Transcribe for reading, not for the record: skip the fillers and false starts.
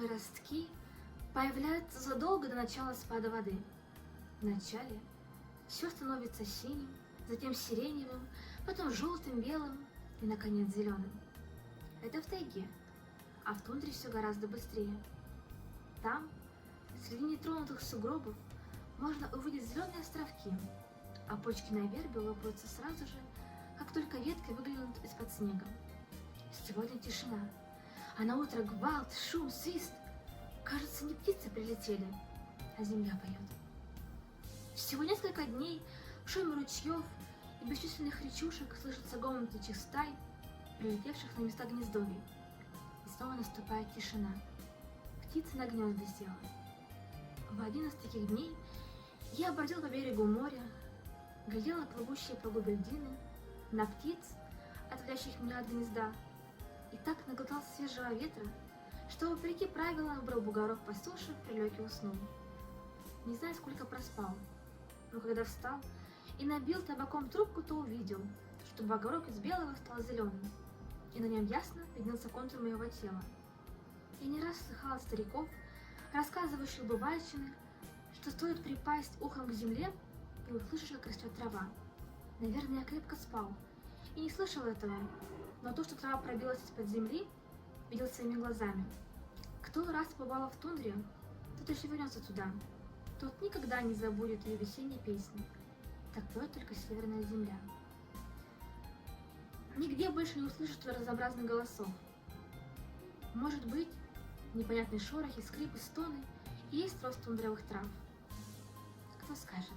Первые ростки появляются задолго до начала спада воды. Вначале все становится синим, затем сиреневым, потом желтым, белым и, наконец, зеленым. Это в тайге, а в тундре все гораздо быстрее. Там, среди нетронутых сугробов, можно увидеть зеленые островки, а почки на вербе лопаются сразу же, как только ветки выглянут из-под снега. Сегодня тишина, а на утро гвалт, шум, свист. Кажется, не птицы прилетели, а земля поет. Всего несколько дней в шуме ручьев и бесчисленных речушек слышится гомон птичьих стай, прилетевших на места гнездовий. И снова наступает тишина. Птица на гнезда села. В один из таких дней я бродил по берегу моря, глядел на плывущие по глуби льдины, на птиц, отводящих меня от гнезда, и так наглотался свежего ветра, что, вопреки правилам, выбрал бугорок по суше, прилег и уснул. Не знаю, сколько проспал, но когда встал и набил табаком трубку, то увидел, что бугорок из белого стал зеленым, и на нем ясно виднелся контур моего тела. Я не раз слыхал от стариков, рассказывающих бывальщины, что стоит припасть ухом к земле, и услышишь, как растет трава. Наверное, я крепко спал и не слышал этого, но то, что трава пробилась из-под земли, видел своими глазами. Кто раз побывал в тундре, тот еще вернется туда. Тот никогда не забудет ее весенней песни. Так поет только северная земля. Нигде больше не услышишь разнообразных голосов. Может быть, непонятный шорох и скрип и стоны и есть рост тундровых трав. Кто скажет?